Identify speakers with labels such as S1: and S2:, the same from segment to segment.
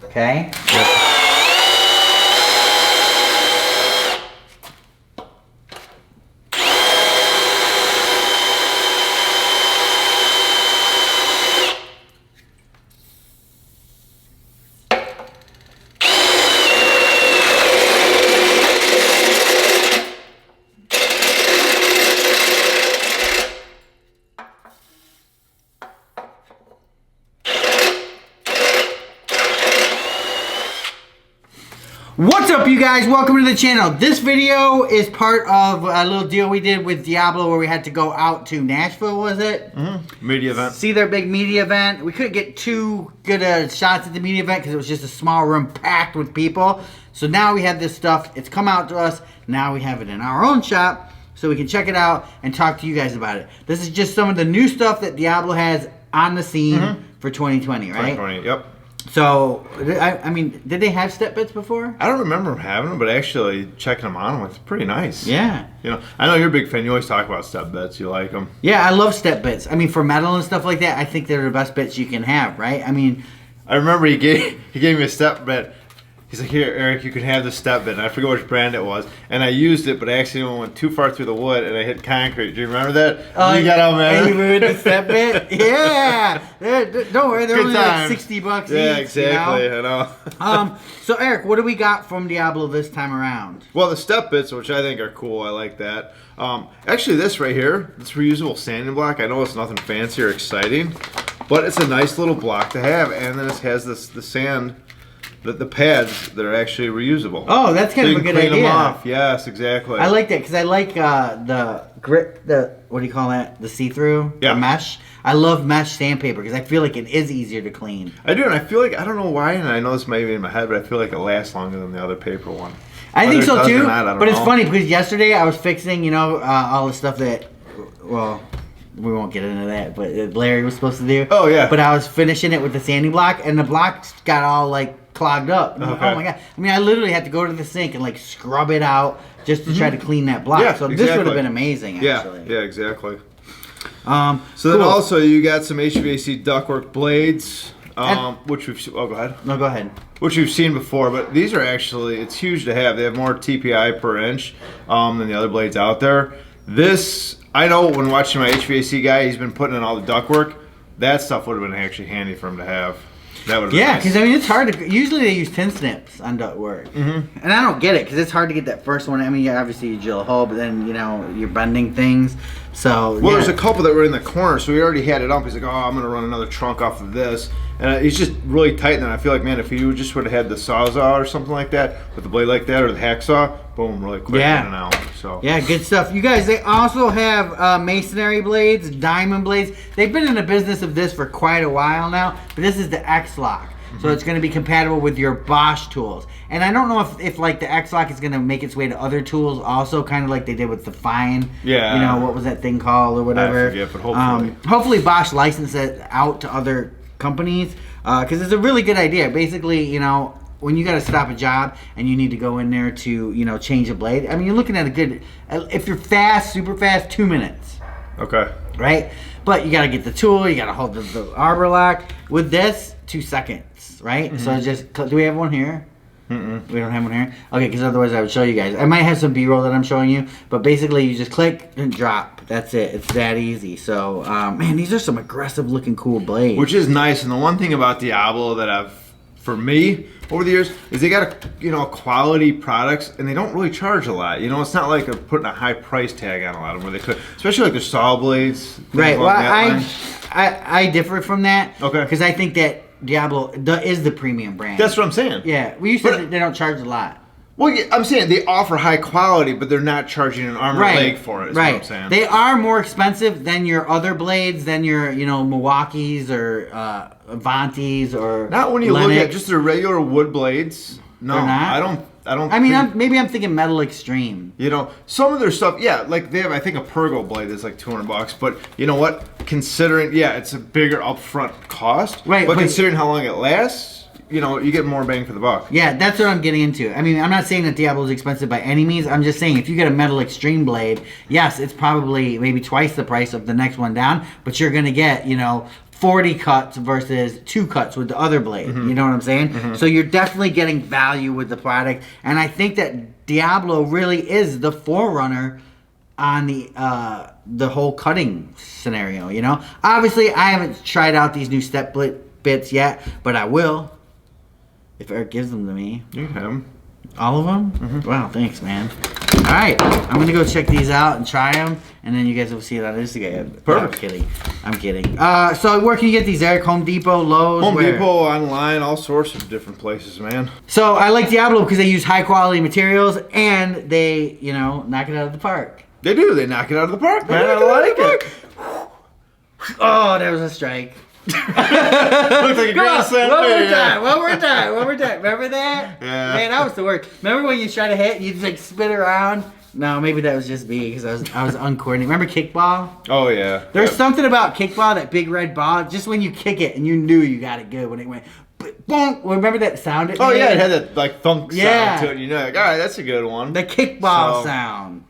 S1: Okay.
S2: Yep.
S1: What's up, you guys? Welcome to the channel. This video is part of a little deal we did with Diablo where we had to go out to Nashville, was it?
S2: Mm-hmm. Media event.
S1: See their big media event. We couldn't get too good shots at the media event because it was just a small room packed with people. So now we have this stuff. It's come out to us. Now we have it in our own shop so we can check it out and talk to you guys about it. This is just some of the new stuff that Diablo has on the scene for 2020, right?
S2: 2020, yep.
S1: So, I mean, did they have step bits before?
S2: I don't remember having them, but actually checking them on, it's pretty nice.
S1: Yeah.
S2: You know, I know you're a big fan. You always talk about step bits. You like them.
S1: Yeah, I love step bits. I mean, for metal and stuff like that, I think they're the best bits you can have, right? I mean,
S2: I remember he gave me a step bit. He's like, here, Eric, you can have this step bit. And I forget which brand it was. And I used it, but I accidentally went too far through the wood and I hit concrete. Do you remember that? You got all mad.
S1: And you ruined the step bit? Yeah. Don't worry, they're
S2: Good
S1: only
S2: times.
S1: like $60 each.
S2: Yeah, exactly.
S1: You know?
S2: I know.
S1: So, Eric, what do we got from Diablo this time around?
S2: Well, the step bits, which I think are cool. I like that. Actually, this right here, this reusable sanding block, I know it's nothing fancy or exciting, but it's a nice little block to have. And then it has the sand... The pads that are actually reusable.
S1: Oh, that's kind of a good idea.
S2: Clean them off. Yes, exactly.
S1: I like that because I like the grit, what do you call that? The see-through?
S2: Yeah.
S1: The mesh. I love mesh sandpaper because I feel like it is easier to clean.
S2: I do, and I feel like, I don't know why, and I know this might be in my head, but I feel like it lasts longer than the other paper one.
S1: I think so too,
S2: not,
S1: but it's funny because yesterday I was fixing, you know, all the stuff that, well, we won't get into that, but Larry was supposed to do.
S2: Oh, yeah.
S1: But I was finishing it with the sanding block, and the block got all, like, clogged up.
S2: Okay.
S1: Oh my god! I mean, I literally had to go to the sink and like scrub it out just to try to clean that block.
S2: Yeah,
S1: so
S2: exactly.
S1: this would have been amazing. Actually.
S2: Yeah, exactly.
S1: So
S2: then also you got some HVAC ductwork blades, which we've go ahead.
S1: No, go ahead.
S2: Which we've seen before, but these are actually, it's huge to have. They have more TPI per inch than the other blades out there. This, I know when watching my HVAC guy, he's been putting in all the ductwork. That stuff would have been actually handy for him to have.
S1: Yeah, because I mean it's hard to. Usually they use tin snips on ductwork, and I don't get it because it's hard to get that first one. I mean, obviously you drill a hole, but then you know you're bending things. So
S2: well, there's a couple that were in the corner, so he already had it up. He's like, oh, I'm gonna run another trunk off of this, and he's just really tight. And I feel like, man, if you just would have had the Sawzall or something like that with the blade like that, or the hacksaw, boom, really quick in and out. So
S1: yeah, good stuff. You guys, they also have masonry blades, diamond blades. They've been in the business of this for quite a while now, but this is the X-Lock. So it's going to be compatible with your Bosch tools. And I don't know if like the X-Lock is going to make its way to other tools also, kind of like they did with the Fine.
S2: Yeah.
S1: You know, what was that thing called or whatever.
S2: I forget, but hopefully.
S1: Hopefully Bosch licenses it out to other companies because it's a really good idea. Basically, you know, when you got to stop a job and you need to go in there to, you know, change a blade. I mean, you're looking at a good, if you're fast, super fast, 2 minutes.
S2: Okay.
S1: Right? But you got to get the tool, you got to hold the arbor lock. With this, 2 seconds, right? So just, do we have one here? We don't have one here? Okay, because otherwise I would show you guys. I might have some B-roll that I'm showing you, but basically you just click and drop. That's it. It's that easy. So, man, these are some aggressive looking cool blades.
S2: Which is nice, and the one thing about Diablo that for me, over the years, is they got quality products, and they don't really charge a lot. You know, it's not like they're putting a high price tag on a lot of them where they could, especially like their saw blades.
S1: Right. Well, I differ from that.
S2: Okay.
S1: Because I think that Diablo is the premium brand.
S2: That's what I'm saying.
S1: Yeah. Well, you said that they don't charge a lot.
S2: Well, yeah, I'm saying they offer high quality, but they're not charging an arm or leg for it. Is what I'm saying.
S1: They are more expensive than your other blades, than your Milwaukee's or Avantis or
S2: not when you
S1: Lennox.
S2: look at just their regular wood blades. No,
S1: They're not?
S2: I don't.
S1: I mean, maybe I'm thinking Metal Extreme.
S2: You know, some of their stuff, yeah, like they have. I think a Pergo blade is like $200, but you know what? Considering, yeah, it's a bigger upfront cost.
S1: Right,
S2: but
S1: but
S2: considering how long it lasts. You know, you get more bang for the buck.
S1: Yeah, that's what I'm getting into. I mean, I'm not saying that Diablo is expensive by any means. I'm just saying if you get a Metal Extreme blade, yes, it's probably maybe twice the price of the next one down, but you're going to get, 40 cuts versus 2 cuts with the other blade. You know what I'm saying? So you're definitely getting value with the product, and I think that Diablo really is the forerunner on the whole cutting scenario. You know, obviously I haven't tried out these new step bits yet, but I will if Eric gives them to me.
S2: You can have them.
S1: All of them? Wow, thanks, man. All right, I'm gonna go check these out and try them, and then you guys will see it on Instagram.
S2: Perfect.
S1: No, I'm kidding. I'm kidding. So where can you get these, Eric? Home Depot, Lowe's,
S2: Home
S1: where?
S2: Depot, online, all sorts of different places, man.
S1: So I like Diablo because they use high quality materials and they, you know, knock it out of the park.
S2: They do. They knock it out of the park, man. I like it.
S1: Oh, there was a strike.
S2: Looks like a grand slam.
S1: One more time. Remember that?
S2: Yeah.
S1: Man, that was the worst. Remember when you try to hit, you just like spin around? No, maybe that was just me because I was uncoordinated. Remember kickball?
S2: Oh yeah.
S1: There's something about kickball, that big red ball. Just when you kick it and you knew you got it good when it went. Boom! Remember that sound?
S2: Oh yeah, it had that like thunk
S1: Yeah.
S2: sound to it. You know, like, all right, that's a good one.
S1: The kickball
S2: So-
S1: sound.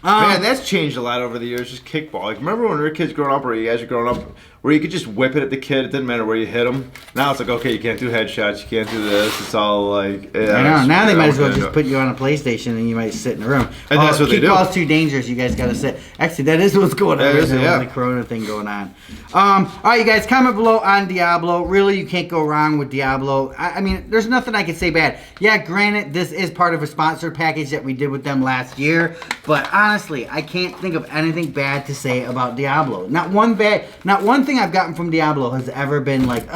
S2: Man, that's changed a lot over the years. Just kickball. Like, remember when we were kids growing up, or you guys were growing up, where you could just whip it at the kid. It didn't matter where you hit him. Now it's like, okay, you can't do headshots. You can't do this. It's all like. Yeah,
S1: I know. Now they might as well
S2: okay.
S1: just put you on a PlayStation and you might sit in a room.
S2: And that's what they do.
S1: Kickball's too dangerous. You guys got to sit. Actually, that is what's going on.
S2: That is,
S1: There's
S2: yeah.
S1: the Corona thing going on. All right, you guys, comment below on Diablo. Really, you can't go wrong with Diablo. I mean, there's nothing I can say bad. Yeah, granted, this is part of a sponsored package that we did with them last year. But honestly, I can't think of anything bad to say about Diablo. Not one thing I've gotten from Diablo has ever been like,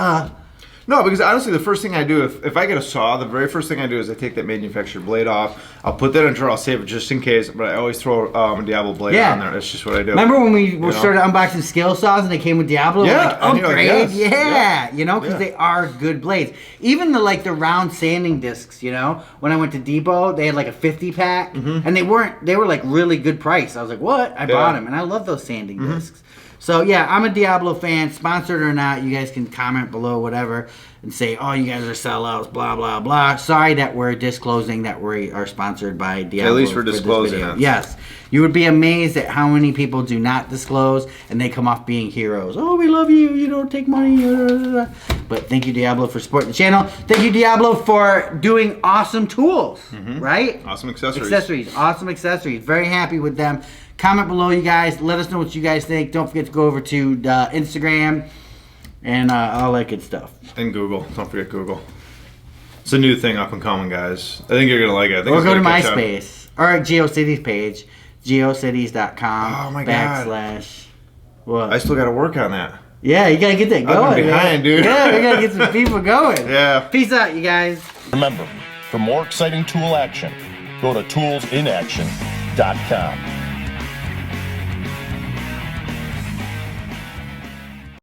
S2: No, because honestly, the first thing I do, if I get a saw, the very first thing I do is I take that manufactured blade off. I'll put that in a drawer. I'll save it just in case, but I always throw a Diablo blade on there. That's just what I do.
S1: Remember when we started unboxing skill saws and they came with Diablo?
S2: Yeah,
S1: Like,
S2: and you're like,
S1: upgrade,
S2: yes.
S1: You know, because they are good blades. Even the round sanding discs, you know, when I went to Depot, they had like a 50 pack, and they were like really good price. I was like, what? I bought them, and I love those sanding discs. So yeah, I'm a Diablo fan, sponsored or not. You guys can comment below, whatever, and say, oh, you guys are sellouts, blah, blah, blah. Sorry that we're disclosing that we are sponsored by Diablo.
S2: At least we're
S1: for this
S2: disclosing
S1: video.
S2: it.
S1: Yes. You would be amazed at how many people do not disclose, and they come off being heroes. Oh, we love you. You don't take money. But thank you, Diablo, for supporting the channel. Thank you, Diablo, for doing awesome tools, right?
S2: Awesome accessories.
S1: Awesome accessories. Very happy with them. Comment below, you guys. Let us know what you guys think. Don't forget to go over to Instagram and all that good stuff.
S2: And Google. Don't forget Google. It's a new thing up and coming, guys. I think you're going to like it. I think
S1: Or
S2: it's
S1: go to
S2: gonna catch on.
S1: MySpace. Or GeoCities page. GeoCities.com.
S2: Oh, my God.
S1: / What?
S2: I still got to work on that.
S1: Yeah, you got to get that going.
S2: I'm behind,
S1: man.
S2: dude.
S1: Yeah, we got to get some people going.
S2: Yeah.
S1: Peace out, you guys.
S3: Remember, for more exciting tool action, go to toolsinaction.com.